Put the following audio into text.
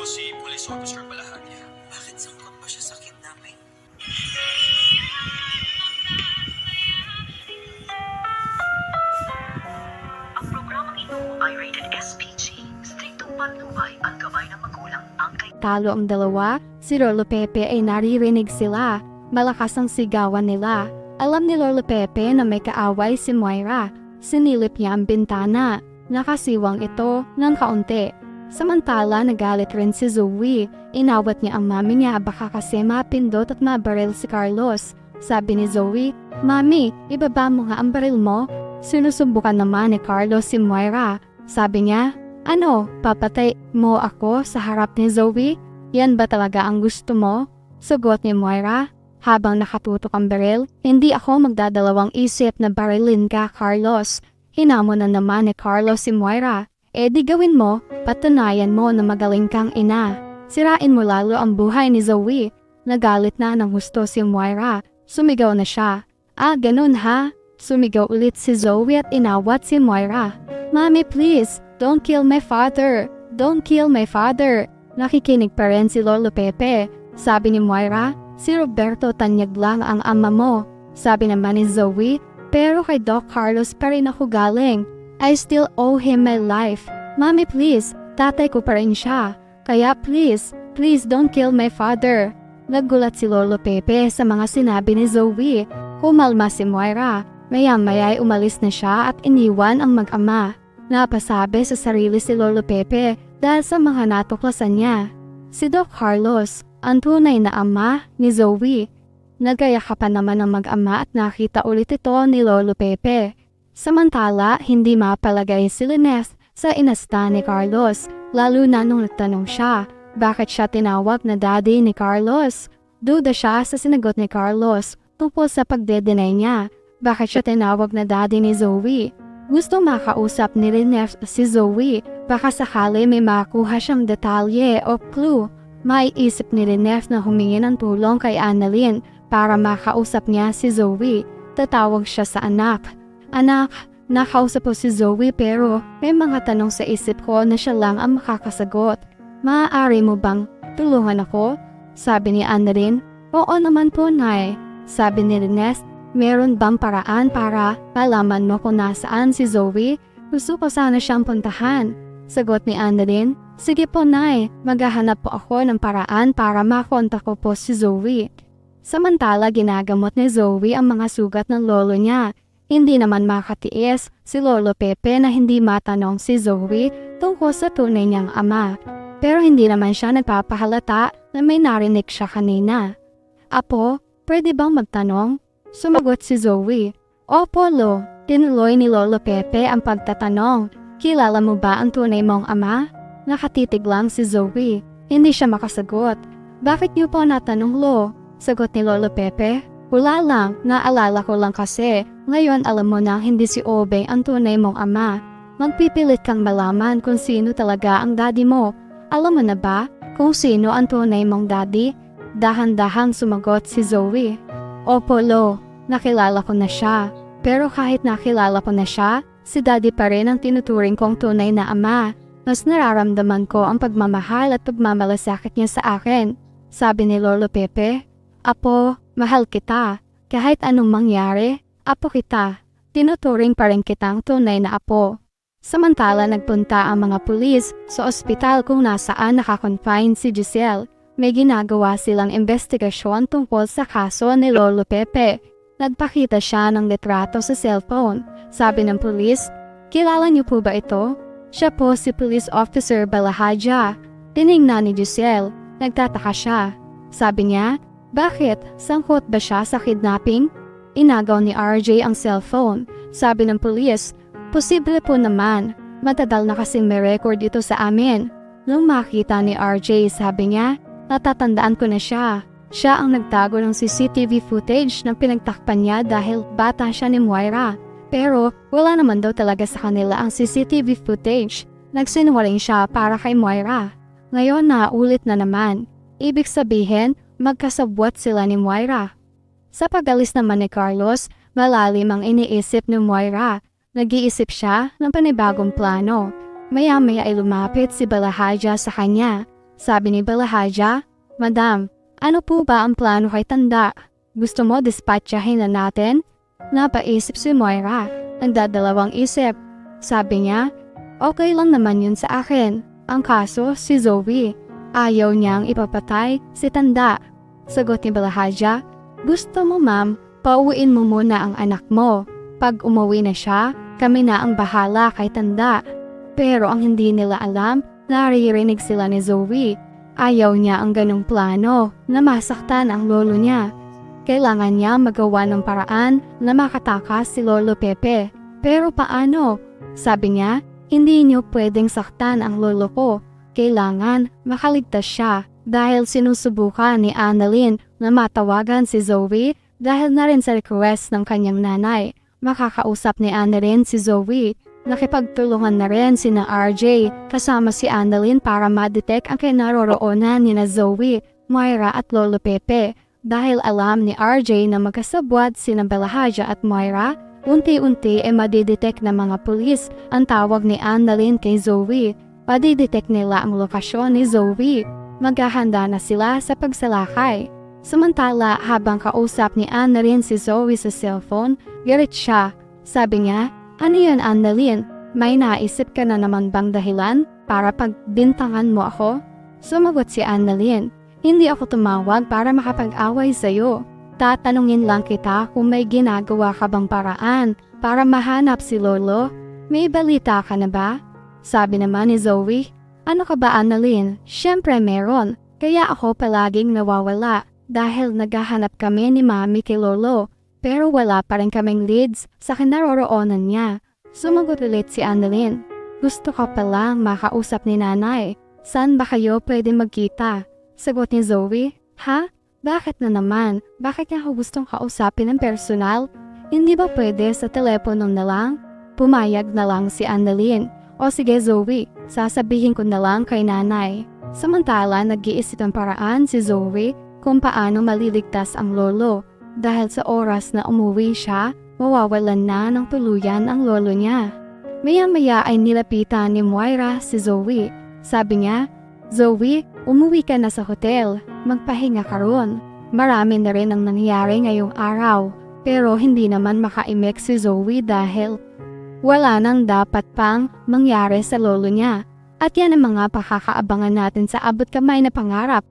si Police Officer Balahania. Bakit sangkot pa siya sa kidnapping? Ang programang ito ay rated SPG. Striktong patnubay ang gabay ng magulang ang kay... Talo ang dalawa, si Lolo Pepe ay naririnig sila. Malakas ang sigawan nila. Alam ni Lolo Pepe na may kaaway si Moira. Sinilip niya ang bintana. Nakasiwang ito ng kaunti. Samantala nagalit rin si Zoe. Inawat niya ang mami niya baka kasi mapindot at mabaril si Carlos. Sabi ni Zoe, "Mami, ibaba mo nga ang baril mo." Sinusubukan naman ni Carlos si Moira. Sabi niya, "Ano, papatay mo ako sa harap ni Zoe? Yan ba talaga ang gusto mo?" Sugot ni Moira. Habang nakatutok ang baril, "Hindi ako magdadalawang isip na barilin ka, Carlos." Hinamon na naman ni Carlos si Moira. "Eh di gawin mo, patunayan mo na magaling kang ina. Sirain mo lalo ang buhay ni Zoe." Nagalit na ng gusto si Moira. Sumigaw na siya. "Ah, ganun ha?" Sumigaw ulit si Zoe at inawat si Moira. "Mommy, please, don't kill my father. Don't kill my father." Nakikinig pa rin si Lolo Pepe. Sabi ni Moira, "Si Roberto tanyag lang ang ama mo." Sabi naman ni Zoe, "Pero kay Doc Carlos pa rin ako galing. I still owe him my life. Mommy, please, tatay ko pa rin siya. Kaya please don't kill my father." Naggulat si Lolo Pepe sa mga sinabi ni Zoe. Kumalma si Moira. Maya-maya ay umalis na siya at iniwan ang mag-ama. Napasabi sa sarili si Lolo Pepe dahil sa mga natuklasan niya. Si Doc Carlos, ang tunay na ama ni Zoe. Nagkayakapan naman ang mag-ama at nakita ulit ito ni Lolo Pepe. Samantala, hindi mapalagay si Lineth sa inasta ni Carlos, lalo na nung nagtanong siya, bakit siya tinawag na daddy ni Carlos? Duda siya sa sinagot ni Carlos tungkol sa pagde-deny niya. Bakit siya tinawag na daddy ni Zoe? Gusto makausap ni Lineth si Zoe, baka sakali may makuha siyang detalye o clue. Maiisip ni Lineth na humingi ng tulong kay Annalyn para makausap niya si Zoe. Tatawag siya sa anak. "Anak, nakausap ko si Zoe pero may mga tanong sa isip ko na siya lang ang makakasagot. Maaari mo bang tulungan ako?" Sabi ni Annalyn. "Oo naman po, Nay." Sabi ni Lineth, "Meron bang paraan para malaman mo kung nasaan si Zoe? Gusto ko sana siyang puntahan." Sagot ni Annalyn, "Sige po, Nay, maghahanap po ako ng paraan para makontak ko po si Zoe." Samantala ginagamot ni Zoe ang mga sugat ng lolo niya. Hindi naman makatiis si Lolo Pepe na hindi matanong si Zoe tungkol sa tunay niyang ama. Pero hindi naman siya nagpapahalata na may narinig siya kanina. "Apo, pwede bang magtanong?" Sumagot si Zoe. "Opo, Lo." Tinuloy ni Lolo Pepe ang pagtatanong. "Kilala mo ba ang tunay mong ama?" Nakatitig lang si Zoe. Hindi siya makasagot. "Bakit niyo po natanong, Lo?" Sagot ni Lolo Pepe. "Wala lang, naalala ko lang kasi. Ngayon alam mo na hindi si Obeng ang tunay mong ama. Magpipilit kang malaman kung sino talaga ang daddy mo. Alam mo na ba kung sino ang tunay mong daddy?" Dahan-dahang sumagot si Zoe. "Opo, Lo, nakilala ko na siya. Pero kahit nakilala ko na siya, si daddy pa rin ang tinuturing kong tunay na ama. Mas nararamdaman ko ang pagmamahal at pagmamalasakit niya sa akin." Sabi ni Lolo Pepe. "Apo, mahal kita. Kahit anong mangyari, apo kita. Tinuturing pa rin kitang tunay na apo." Samantala nagpunta ang mga pulis sa ospital kung nasaan nakakonfine si Giselle. May ginagawa silang investigasyon tungkol sa kaso ni Lolo Pepe. Nagpakita siya ng litrato sa cellphone. Sabi ng pulis, "Kilala niyo po ba ito?" "Siya po si Police Officer Balahadja." Tiningnan ni Giselle. Nagtataka siya. Sabi niya, "Bakit? Sangkot ba siya sa kidnapping?" Inagaw ni RJ ang cellphone. Sabi ng pulis, "Posible po naman. Matagal na kasing may record ito sa amin." Nung makita ni RJ, sabi niya, "Natatandaan ko na siya. Siya ang nagtago ng CCTV footage na pinagtakpan niya dahil bata siya ni Moira. Pero wala naman daw talaga sa kanila ang CCTV footage. Nagsinungaling siya para kay Moira. Ngayon naulit na naman. Ibig sabihin, magkasabwat sila ni Moira." Sa pag-alis naman ni Carlos, malalim ang iniisip ni Moira. Nag-iisip siya ng panibagong plano. Maya-maya ay lumapit si Balahadja sa kanya. Sabi ni Balahaja, Madam, ano po ba ang plano kay Tanda? Gusto mo dispatchahin na natin? Napaisip si Moira, nagdadalawang isip. Sabi niya, okay lang naman yun sa akin. Ang kaso, si Zoe. Ayaw niyang ipapatay si Tanda. Sagot ni Balahaja, gusto mo ma'am, pauwiin mo muna ang anak mo. Pag umuwi na siya, kami na ang bahala kay Tanda. Pero ang hindi nila alam, naririnig sila ni Zoe. Ayaw niya ang ganong plano na masaktan ang lolo niya. Kailangan niya magawa ng paraan na makatakas si Lolo Pepe. Pero paano? Sabi niya, hindi niyo pwedeng saktan ang lolo ko. Kailangan makaligtas siya dahil sinusubukan ni Annalyn na matawagan si Zoe dahil na rin sa request ng kanyang nanay. Makakausap ni Annalyn si Zoe. Nakipagtulungan na rin sina RJ kasama si Annalyn para ma-detect ang kinaroroonan ni na Zoe, Moira at Lolo Pepe. Dahil alam ni RJ na magkasabwat sina Balahaja at Moira, unti-unti ay madidetect ng mga pulis ang tawag ni Annalyn kay Zoe. Madidetect nila ang lokasyon ni Zoe. Maghahanda na sila sa pagsalakay. Samantala, habang kausap ni Annalyn si Zoe sa cellphone, galit siya. Sabi niya, ano yun Annalyn? May naisip ka na naman bang dahilan para pagbintangan mo ako? Sumagot si Annalyn, hindi ako tumawag para makapag-away sa'yo. Tatanungin lang kita kung may ginagawa ka bang paraan para mahanap si Lolo. May balita ka na ba? Sabi naman ni Zoe, ano ka ba Annalyn? Siyempre meron, kaya ako palaging nawawala dahil naghahanap kami ni Mami kay Lolo. Pero wala pa rin kaming leads sa kinaroroonan niya. Sumagot ulit si Annalyn. Gusto ko palang makausap ni nanay. Saan ba kayo pwede magkita? Sagot ni Zoe. Ha? Bakit na naman? Bakit niya ako gustong kausapin ng personal? Hindi ba pwede sa telepono na lang? Pumayag na lang si Annalyn. O sige Zoe, sasabihin ko na lang kay nanay. Samantala nag-iisip ng paraan si Zoe kung paano maliligtas ang lolo. Dahil sa oras na umuwi siya, mawawalan na ng tuluyan ang lolo niya. Maya-maya ay nilapitan ni Moira si Zoe. Sabi niya, Zoe, umuwi ka na sa hotel. Magpahinga ka ron. Marami na rin ang nangyari ngayong araw. Pero hindi naman makaimik si Zoe dahil wala nang dapat pang mangyari sa lolo niya. At yan ang mga pakakaabangan natin sa abot kamay na pangarap.